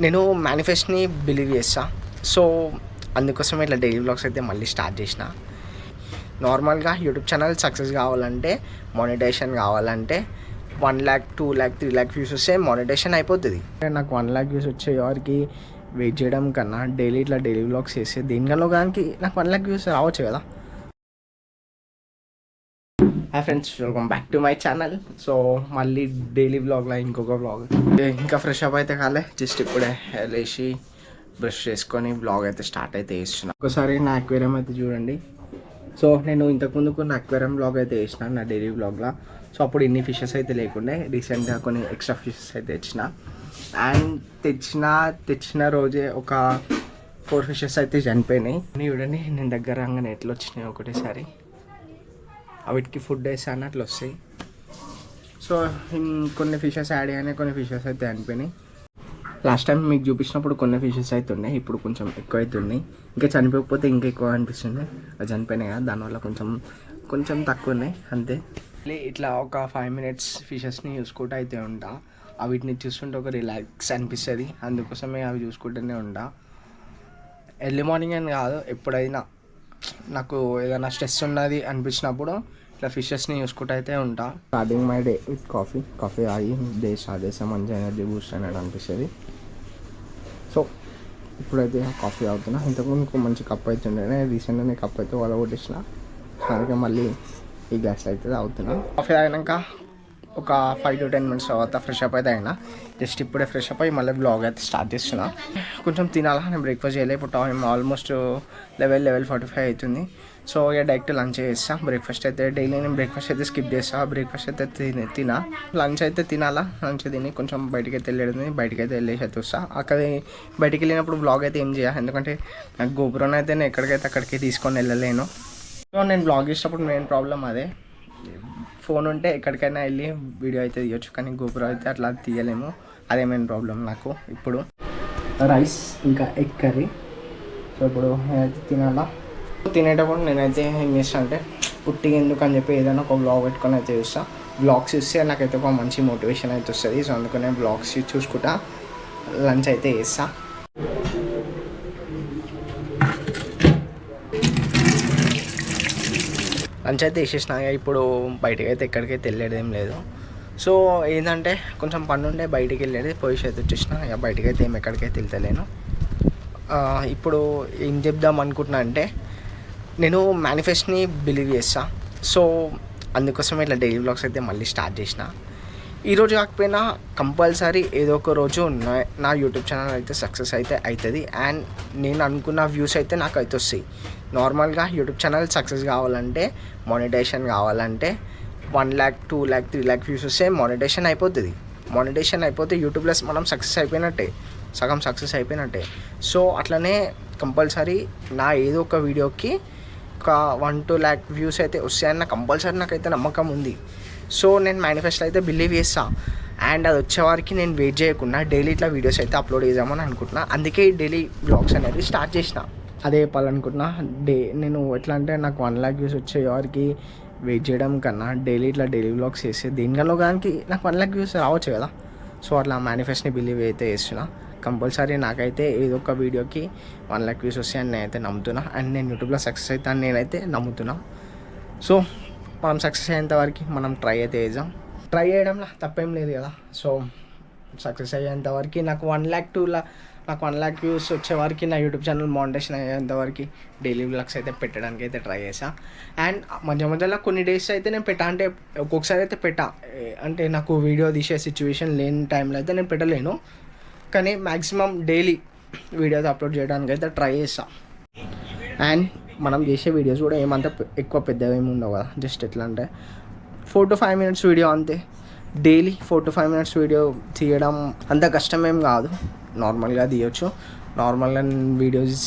నేను మేనిఫెస్ట్‌ని బిలీవ్ చేస్తా. సో, అందుకోసమే ఇట్లా డైలీ వ్లాగ్స్ అయితే మళ్ళీ స్టార్ట్ చేసిన. నార్మల్‌గా యూట్యూబ్ ఛానల్ సక్సెస్ కావాలంటే, మానిటైజేషన్ కావాలంటే 1,00,000, 2,00,000, 3,00,000 వ్యూస్ వస్తే మానిటైజేషన్ అయిపోతది. నాకు 1,00,000 వ్యూస్ వచ్చే వరకి వెయిట్ చేయడం కన్నా డైలీ వ్లాగ్స్ చేస్తే దేనికన్నా ఒకదానికి నాకు 1,00,000 వ్యూస్ రావచ్చు కదా. Hi friends, welcome back to my channel. So మళ్ళీ డైలీ వ్లాగ్లో ఇంకొక వ్లాగ్. ఇంకా ఫ్రెష్ అప్ అయితే కాలే, జస్ట్ ఇప్పుడే లేచి బ్రష్ చేసుకొని వ్లాగ్ అయితే స్టార్ట్ అయితే వేస్తున్నా. ఒకసారి నా అక్వేరియం అయితే చూడండి. సో నేను ఇంతకుముందు కొన్ని అక్వేరియం వ్లాగ్ అయితే వేసిన నా డైలీ వ్లాగ్లో. సో అప్పుడు ఇన్ని ఫిషెస్ అయితే లేకుండే, రీసెంట్గా కొన్ని ఎక్స్ట్రా ఫిషెస్ అయితే తెచ్చిన. అండ్ తెచ్చిన రోజే ఒక 4 ఫిషెస్ అయితే చనిపోయినాయి. చూడండి నేను దగ్గర రాగానే ఎట్లా వచ్చినాయి ఒకటేసారి. వీటికి ఫుడ్ వేసాను అట్లా వస్తాయి. సో కొన్ని ఫిషెస్ యాడ్ అయ్యాయి, కొన్ని ఫిషెస్ అయితే చనిపోయినాయి. లాస్ట్ టైం మీకు చూపించినప్పుడు కొన్ని ఫిషెస్ అయితే ఉన్నాయి, ఇప్పుడు కొంచెం ఎక్కువ అయితే ఉన్నాయి. ఇంకా చనిపోకపోతే ఇంకా ఎక్కువ అనిపిస్తుంది. అది చనిపోయినాయి కదా, దానివల్ల కొంచెం తక్కువ ఉన్నాయి అంతే. ఇట్లా ఒక 5 minutes ఫిషెస్ని చూసుకుంటూ అయితే ఉంటా. వీటిని చూస్తుంటే ఒక రిలాక్స్ అనిపిస్తుంది, అందుకోసమే అవి చూసుకుంటూనే ఉంటా. ఎర్లీ మార్నింగ్ అని కాదు, ఎప్పుడైనా నాకు ఏదైనా స్ట్రెస్ ఉన్నది అనిపించినప్పుడు ఇట్లా ఫిషెస్ని చూసుకుంటూ అయితే ఉంటా. Starting my day with coffee తాగి డే స్టార్ట్ చేస్తే మంచి ఎనర్జీ బూస్ట్ అనేది అనిపిస్తుంది. సో ఇప్పుడైతే కాఫీ తాగుతున్నా. ఇంతకుముందు మంచి కప్ అయితే ఉండే, రీసెంట్గా కప్ అయితే వాళ్ళ కొట్టేసిన. అందుకే మళ్ళీ ఈ గ్లాస్ అయితే తాగుతున్నా. కాఫీ తాగినాక ఒక 5 to 10 minutes తర్వాత ఫ్రెష్ అప్ అయితే అయినా. జస్ట్ ఇప్పుడే ఫ్రెష్ అప్ అయ్యి మళ్ళీ బ్లాగ్ అయితే స్టార్ట్ చేస్తున్నా. కొంచెం తినాలా, నేను బ్రేక్ఫాస్ట్ చేయలేదు. ఇప్పుడు టైం ఆల్మోస్ట్ 11:45 అవుతుంది. సో ఇక డైరెక్ట్ లంచ్ చేస్తాను. బ్రేక్ఫాస్ట్ అయితే డైలీ నేను బ్రేక్ఫాస్ట్ అయితే స్కిప్ చేస్తాను. బ్రేక్ఫాస్ట్ అయితే తినా, లంచ్ అయితే తినాలా. లంచ్ తిని కొంచెం బయటికి అయితే వెళ్ళేది, బయటికి అయితే వెళ్ళేసి అయితే వస్తాను. అక్కడ బయటికి వెళ్ళినప్పుడు బ్లాగ్ అయితే ఏం చేయాలి, ఎందుకంటే నాకు గోపురం అయితే నేను ఎక్కడికైతే అక్కడికి తీసుకొని వెళ్ళలేను. సో నేను బ్లాగ్ చేసేటప్పుడు మెయిన్ ప్రాబ్లం అదే. ఫోన్ ఉంటే ఎక్కడికైనా వెళ్ళి వీడియో అయితే తీయొచ్చు, కానీ గోపురం అయితే అట్లా తీయలేము. అదే మెయిన్ ప్రాబ్లం నాకు. ఇప్పుడు రైస్ ఇంకా ఎగ్ కర్రీ. సో ఇప్పుడు నేనైతే తినాలా. తినేటప్పుడు నేనైతే ఏం చేస్తాను అంటే, పుట్టిగా ఎందుకు అని చెప్పి ఏదైనా ఒక బ్లాగ్ పెట్టుకొని అయితే చూస్తాను. బ్లాగ్స్ చూస్తే నాకైతే ఒక మంచి మోటివేషన్ అయితే వస్తుంది. సో అందుకనే బ్లాగ్స్ చూసుకుంటా లంచ్ అయితే చేస్తాను. లంచ్ అయితే వేసేసిన. ఇప్పుడు బయటకి అయితే ఎక్కడికైతే వెళ్ళేది ఏం లేదు. సో ఏంటంటే కొంచెం పని ఉండే బయటికి వెళ్ళేది, పోయేసి అయితే వచ్చేసిన. ఇక బయటకి అయితే ఎక్కడికైతే వెళ్తలేను. ఇప్పుడు ఏం చెప్దాం అనుకుంటున్నా అంటే, నేను మేనిఫెస్ట్‌ని బిలీవ్ చేస్తా. సో అందుకోసమే ఇట్లా డైలీ వ్లాగ్స్ అయితే మళ్ళీ స్టార్ట్ చేసిన. ఈరోజు కాకపోయినా కంపల్సరీ ఏదో ఒక రోజు నా యూట్యూబ్ ఛానల్ అయితే సక్సెస్ అయితే అవుతుంది. అండ్ నేను అనుకున్న వ్యూస్ అయితే నాకు అయితే వస్తాయి. నార్మల్గా యూట్యూబ్ ఛానల్ సక్సెస్ కావాలంటే, మానిటైజేషన్ కావాలంటే 1,00,000, 2,00,000, 3,00,000 వ్యూస్ వస్తే మానిటైజేషన్ అయిపోతుంది. మానిటైజేషన్ అయిపోతే యూట్యూబ్లో మనం సక్సెస్ అయిపోయినట్టే, సగం సక్సెస్ అయిపోయినట్టే. సో అట్లనే కంపల్సరీ నా ఏదో ఒక వీడియోకి ఒక 1-2 lakh వ్యూస్ అయితే వస్తాయని నాకు కంపల్సరీ నాకైతే నమ్మకం ఉంది. సో నేను మేనిఫెస్టో అయితే బిలీవ్ చేస్తాను. అండ్ అది వచ్చేవారికి నేను వెయిట్ చేయకుండా డైలీ ఇట్లా వీడియోస్ అయితే అప్లోడ్ చేద్దామని అనుకుంటున్నా. అందుకే ఈ డైలీ బ్లాగ్స్ అనేది స్టార్ట్ చేసిన. అదే చెప్పాలనుకుంటున్నా. నేను ఎట్లా అంటే, నాకు 1,00,000 వ్యూస్ వచ్చే వారికి వెయిట్ చేయడం కన్నా డైలీ వ్లాగ్స్ చేస్తే దేనికన్నా ఒకదానికి నాకు 1,00,000 వ్యూస్ రావచ్చు కదా. సో అట్లా మేనిఫెస్ట్ని బిలీవ్ అయితే చేస్తున్నా. కంపల్సరీ నాకైతే ఏదో ఒక వీడియోకి 1,00,000 వ్యూస్ వస్తాయని నేనైతే నమ్ముతున్నా. అండ్ నేను యూట్యూబ్లో సక్సెస్ అవుతాను నేనైతే నమ్ముతున్నా. సో మనం సక్సెస్ అయ్యేంత వరకు మనం ట్రై అయితే చేద్దాం. ట్రై చేయడంలో తప్పేం లేదు కదా. సో సక్సెస్ అయ్యేంత వరకు నాకు 1,00,000 వ్యూస్ వచ్చే వరకు నా యూట్యూబ్ ఛానల్ మానిటైజేషన్ అయ్యేంత వరకు డైలీ వ్లాగ్స్ అయితే పెట్టడానికి అయితే ట్రై చేసా. అండ్ మధ్యలో కొన్ని డేస్ అయితే నేను అంటే ఒక్కొక్కసారి అయితే అంటే నాకు వీడియో తీసే సిచ్యువేషన్ లేని టైంలో అయితే నేను పెట్టలేను, కానీ మ్యాక్సిమం డైలీ వీడియోస్ అప్లోడ్ చేయడానికి అయితే ట్రై చేస్తా. అండ్ మనం చేసే వీడియోస్ కూడా ఏమంత ఎక్కువ పెద్దగా ఏమి ఉండవు కదా. జస్ట్ ఎట్లా అంటే 4 to 5 minutes వీడియో అంతే. డైలీ 4 to 5 minutes వీడియో తీయడం అంత కష్టమేం కాదు, నార్మల్గా తీయొచ్చు. నార్మల్గా వీడియోస్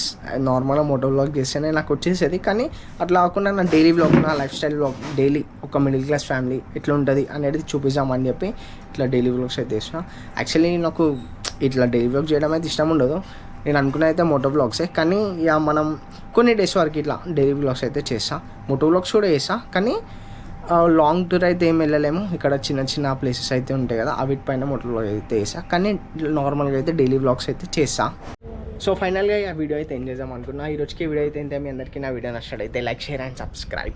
నార్మల్గా మోటో వ్లాగ్ చేస్తేనే నాకు వచ్చేసేది. కానీ అట్లా కాకుండా నా డైలీ వ్లాగ్, నా లైఫ్ స్టైల్ వ్లాగ్, డైలీ ఒక మిడిల్ క్లాస్ ఫ్యామిలీ ఎట్లా ఉంటుంది అనేది చూపిద్దామని చెప్పి ఇట్లా డైలీ వ్లాగ్స్ అయితే చేసిన. యాక్చువల్లీ నాకు ఇట్లా డైలీ వ్లాగ్ చేయడం అయితే ఇష్టం ఉండదు. నేను అనుకున్న అయితే మోటో వ్లాగ్సే, కానీ ఇక మనం కొన్ని డేస్ వరకు ఇట్లా డైలీ వ్లాగ్స్ అయితే చేస్తా. మోటో వ్లాగ్స్ కూడా చేస్తా, కానీ లాంగ్ టూర్ అయితే ఏం వెళ్ళలేము, ఇక్కడ చిన్న చిన్న ప్లేసెస్ అయితే ఉంటాయి కదా అవిటిపైన మొదలు అయితే చేసా, కానీ నార్మల్గా అయితే డైలీ వ్లాగ్స్ అయితే చేస్తా. సో ఫైనల్గా ఆ వీడియో అయితే ఏం చేద్దాం అనుకున్నా. ఈ రోజుకి వీడియో అయితే మీ అందరికీ నా వీడియో నచ్చినట్టయితే లైక్, షేర్ అండ్ సబ్స్క్రైబ్.